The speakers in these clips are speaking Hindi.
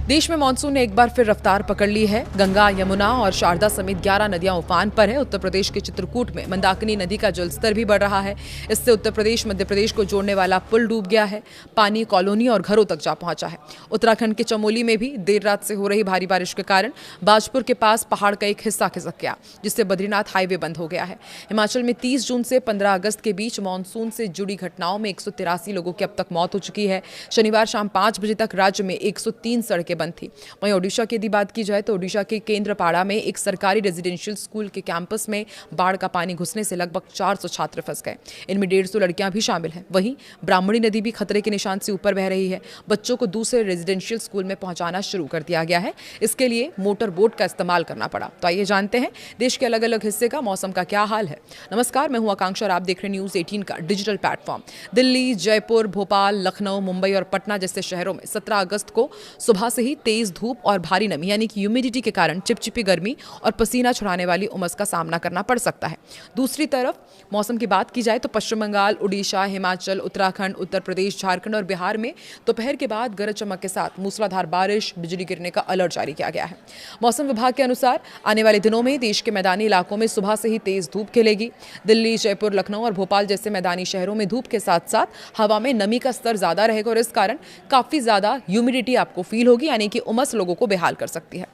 देश में मानसून ने एक बार फिर रफ्तार पकड़ ली है। गंगा, यमुना और शारदा समेत 11 नदियां उफान पर है। उत्तर प्रदेश के चित्रकूट में मंदाकिनी नदी का जलस्तर भी बढ़ रहा है। इससे उत्तर प्रदेश मध्य प्रदेश को जोड़ने वाला पुल डूब गया है। पानी कॉलोनी और घरों तक जा पहुंचा है। उत्तराखंड के चमोली में भी देर रात से हो रही भारी बारिश के कारण बाजपुर के पास पहाड़ का एक हिस्सा खिसक गया, जिससे बद्रीनाथ हाईवे बंद हो गया है। हिमाचल में 30 जून से 15 अगस्त के बीच मानसून से जुड़ी घटनाओं में 183 लोगों की अब तक मौत हो चुकी है। शनिवार शाम 5 बजे तक राज्य में 103 सड़कें बंद थी। वहीं ओडिशा की यदि बात की जाए तो ओडिशा के केंद्रपाड़ा में एक सरकारी रेजिडेंशियल स्कूल के कैंपस में बाढ़ का पानी घुसने से लगभग 400 छात्र फंस गए। इनमें 150 लड़कियां भी शामिल हैं। वहीं ब्राह्मणी नदी भी खतरे के निशान से ऊपर बह रही है। बच्चों को दूसरे रेजिडेंशियल स्कूल में पहुंचाना शुरू कर दिया गया है। इसके लिए मोटर बोट का इस्तेमाल करना पड़ा। तो आइए जानते हैं देश के अलग अलग हिस्से का मौसम का क्या हाल है। नमस्कार, मैं हूं आकांक्षा और आप देख रहे हैं न्यूज 18 का डिजिटल प्लेटफॉर्म। दिल्ली, जयपुर, भोपाल, लखनऊ, मुंबई और पटना जैसे शहरों में 17 अगस्त को सुबह से ही तेज धूप और भारी नमी यानी कि ह्यूमिडिटी के कारण चिपचिपी गर्मी और पसीना छुड़ाने वाली उमस का सामना करना पड़ सकता है। दूसरी तरफ मौसम की बात की जाए तो पश्चिम बंगाल, उड़ीसा, हिमाचल, उत्तराखंड, उत्तर प्रदेश, झारखंड और बिहार में दोपहर के बाद गरज चमक के साथ मूसलाधार बारिश, बिजली गिरने का अलर्ट जारी किया गया है। मौसम विभाग के अनुसार आने वाले दिनों में देश के मैदानी इलाकों में सुबह से ही तेज धूप खिलेगी। दिल्ली, जयपुर, लखनऊ और भोपाल जैसे मैदानी शहरों में धूप के साथ साथ हवा में नमी का स्तर ज्यादा रहेगा और इस कारण काफी ज्यादा ह्यूमिडिटी आपको फील होगी, यानी कि उमस लोगों को बेहाल कर सकती है।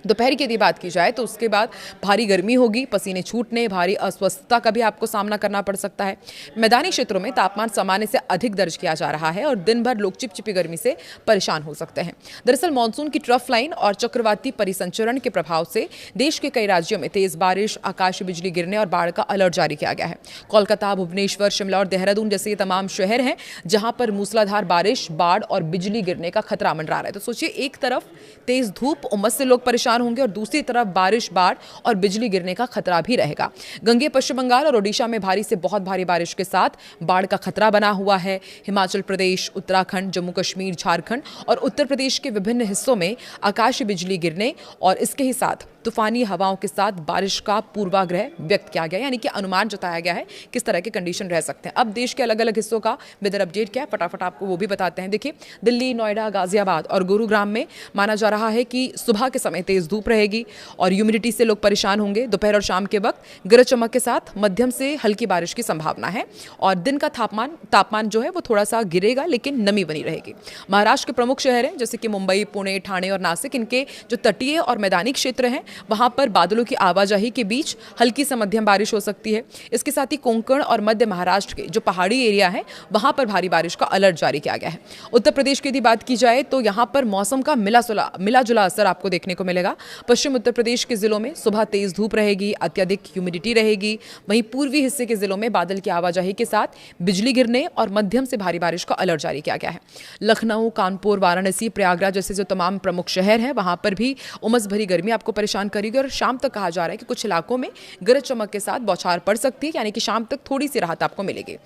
दोपहर की यदि बात की जाए तो उसके बाद भारी गर्मी होगी, पसीने छूटने, भारी अस्वस्थता का भी आपको सामना करना पड़ सकता है। मैदानी क्षेत्रों में तापमान सामान्य से अधिक दर्ज किया जा रहा है और दिन भर लोग चिपचिपी गर्मी से परेशान हो सकते हैं। दरअसल मानसून की ट्रफ लाइन और चक्रवाती परिसंचरण के प्रभाव से देश के कई राज्यों में तेज बारिश, आकाशीय बिजली गिरने और बाढ़ का अलर्ट जारी किया गया है। कोलकाता, भुवनेश्वर, शिमला और देहरादून जैसे ये तमाम शहर हैं जहां पर मूसलाधार बारिश, बाढ़ और बिजली गिरने का खतरा मंडरा रहा है। तो सोचिए, एक तरफ तेज धूप, उमस से लोग परेशान होंगे और दूसरी तरफ बारिश, बाढ़ और बिजली गिरने का खतरा भी रहेगा। गंगे, पश्चिम बंगाल और ओडिशा में भारी से बहुत भारी बारिश के साथ बाढ़ का खतरा बना हुआ है। हिमाचल प्रदेश, उत्तराखंड, जम्मू कश्मीर, झारखंड और उत्तर प्रदेश के विभिन्न हिस्सों में आकाशीय बिजली गिरने और इसके ही साथ तूफानी हवाओं के साथ बारिश का पूर्वाग्रह व्यक्त किया गया, यानी कि अनुमान जताया गया है किस तरह के कंडीशन रह सकते हैं। अब देश के अलग अलग हिस्सों का वेदर अपडेट क्या है, फटाफट आपको वो भी बताते हैं। देखिए, दिल्ली, नोएडा, गाजियाबाद और गुरुग्राम में माना जा रहा है कि सुबह के समय तेज धूप रहेगी और ह्यूमिडिटी से लोग परेशान होंगे। दोपहर और शाम के वक्त गरज चमक के साथ मध्यम से हल्की बारिश की संभावना है और दिन का तापमान जो है वो थोड़ा सा गिरेगा, लेकिन नमी बनी रहेगी। महाराष्ट्र के प्रमुख शहर हैं जैसे कि मुंबई, पुणे, ठाणे और नासिक, इनके जो तटीय और मैदानी क्षेत्र हैं वहां पर बादलों की आवाजाही के बीच हल्की से मध्यम बारिश हो सकती है। इसके साथ ही कोंकण और मध्य महाराष्ट्र के जो पहाड़ी एरिया है वहां पर भारी बारिश का अलर्ट जारी किया गया है। उत्तर प्रदेश की यदि बात की जाए तो यहां पर मौसम का मिला जुला असर आपको देखने को मिलेगा। पश्चिम उत्तर प्रदेश के जिलों में सुबह तेज धूप रहेगी, अत्यधिक ह्यूमिडिटी रहेगी। वहीं पूर्वी हिस्से के जिलों में बादल की आवाजाही के साथ बिजली गिरने और मध्यम से भारी बारिश का अलर्ट जारी किया गया है। लखनऊ, कानपुर, वाराणसी, प्रयागराज जैसे जो तमाम प्रमुख शहर हैं वहां पर भी उमस भरी गर्मी आपको परेशान करेगी और शाम तक कहा जा रहा है कि कुछ इलाकों में गरज चमक के साथ बौछार पड़ सकती है, यानी कि शाम तक थोड़ी सी राहत आपको मिलेगी।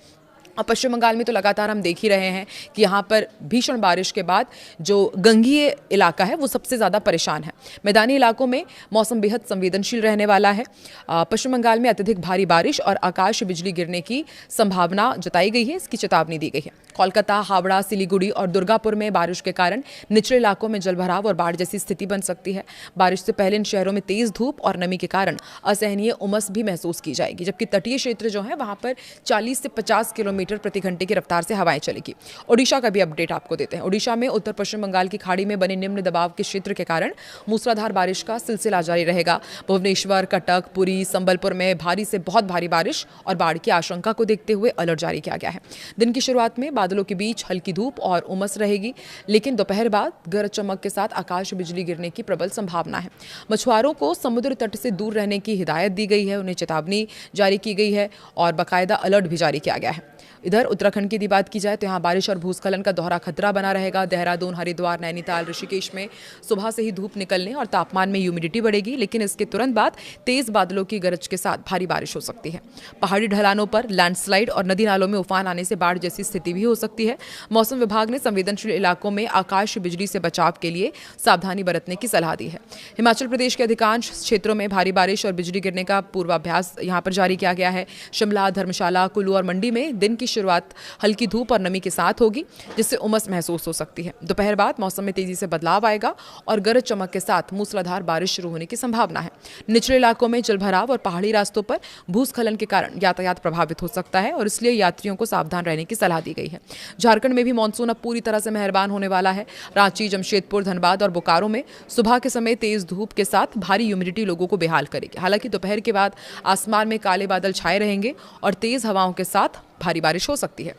और पश्चिम बंगाल में तो लगातार हम देख ही रहे हैं कि यहाँ पर भीषण बारिश के बाद जो गंगीय इलाका है वो सबसे ज़्यादा परेशान है। मैदानी इलाकों में मौसम बेहद संवेदनशील रहने वाला है। पश्चिम बंगाल में अत्यधिक भारी बारिश और आकाशीय बिजली गिरने की संभावना जताई गई है, इसकी चेतावनी दी गई है। कोलकाता, हावड़ा, सिलीगुड़ी और दुर्गापुर में बारिश के कारण निचले इलाकों में जलभराव और बाढ़ जैसी स्थिति बन सकती है। बारिश से पहले इन शहरों में तेज धूप और नमी के कारण असहनीय उमस भी महसूस की जाएगी, जबकि तटीय क्षेत्र जो है वहाँ पर 40 से 50 किलोमीटर प्रति घंटे की रफ्तार से हवाएं चलेगी। ओडिशा का भी अपडेट आपको देते हैं। ओडिशा में उत्तर पश्चिम बंगाल की खाड़ी में बने निम्न दबाव के क्षेत्र के कारण मूसलाधार बारिश का सिलसिला जारी रहेगा। भुवनेश्वर, कटक, पुरी, संबलपुर में भारी से बहुत भारी बारिश और बाढ़ की आशंका को देखते हुए अलर्ट जारी किया गया है। दिन की शुरुआत में बादलों के बीच हल्की धूप और उमस रहेगी, लेकिन दोपहर बाद गरज चमक के साथ आकाश बिजली गिरने की प्रबल संभावना है। मछुआरों को समुद्र तट से दूर रहने की हिदायत दी गई है, उन्हें चेतावनी जारी की गई है और बाकायदा अलर्ट भी जारी किया गया है। इधर उत्तराखंड की यदि बात की जाए तो यहाँ बारिश और भूस्खलन का दोहरा खतरा बना रहेगा। देहरादून, हरिद्वार, नैनीताल, ऋषिकेश में सुबह से ही धूप निकलने और तापमान में ह्यूमिडिटी बढ़ेगी, लेकिन इसके तुरंत बाद तेज बादलों की गरज के साथ भारी बारिश हो सकती है। पहाड़ी ढलानों पर लैंडस्लाइड और नदी नालों में उफान आने से बाढ़ जैसी स्थिति भी हो सकती है। मौसम विभाग ने संवेदनशील इलाकों में आकाशीय बिजली से बचाव के लिए सावधानी बरतने की सलाह दी है। हिमाचल प्रदेश के अधिकांश क्षेत्रों में भारी बारिश और बिजली गिरने का पूर्वाभ्यास यहाँ पर जारी किया गया है। शिमला, धर्मशाला, कुल्लू और मंडी में दिन की की शुरुआत हल्की धूप और नमी के साथ होगी, जिससे उमस महसूस हो सकती है। दोपहर बाद मौसम में तेजी से बदलाव आएगा और गरज चमक के साथ मूसलाधार बारिश शुरू होने की संभावना है। निचले इलाकों में जलभराव और पहाड़ी रास्तों पर भूस्खलन के कारण यातायात प्रभावित हो सकता है और इसलिए यात्रियों को सावधान रहने की सलाह दी गई है। झारखंड में भी मानसून अब पूरी तरह से मेहरबान होने वाला है। रांची, जमशेदपुर, धनबाद और बोकारो में सुबह के समय तेज धूप के साथ भारी ह्यूमिडिटी लोगों को बेहाल करेगी। हालांकि दोपहर के बाद आसमान में काले बादल छाए रहेंगे और तेज हवाओं के साथ भारी बारिश हो सकती है।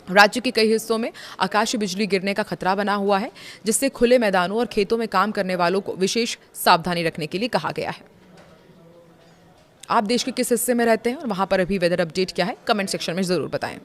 राज्य के कई हिस्सों में आकाशीय बिजली गिरने का खतरा बना हुआ है, जिससे खुले मैदानों और खेतों में काम करने वालों को विशेष सावधानी रखने के लिए कहा गया है। आप देश के किस हिस्से में रहते हैं और वहां पर अभी वेदर अपडेट क्या है, कमेंट सेक्शन में जरूर बताएं।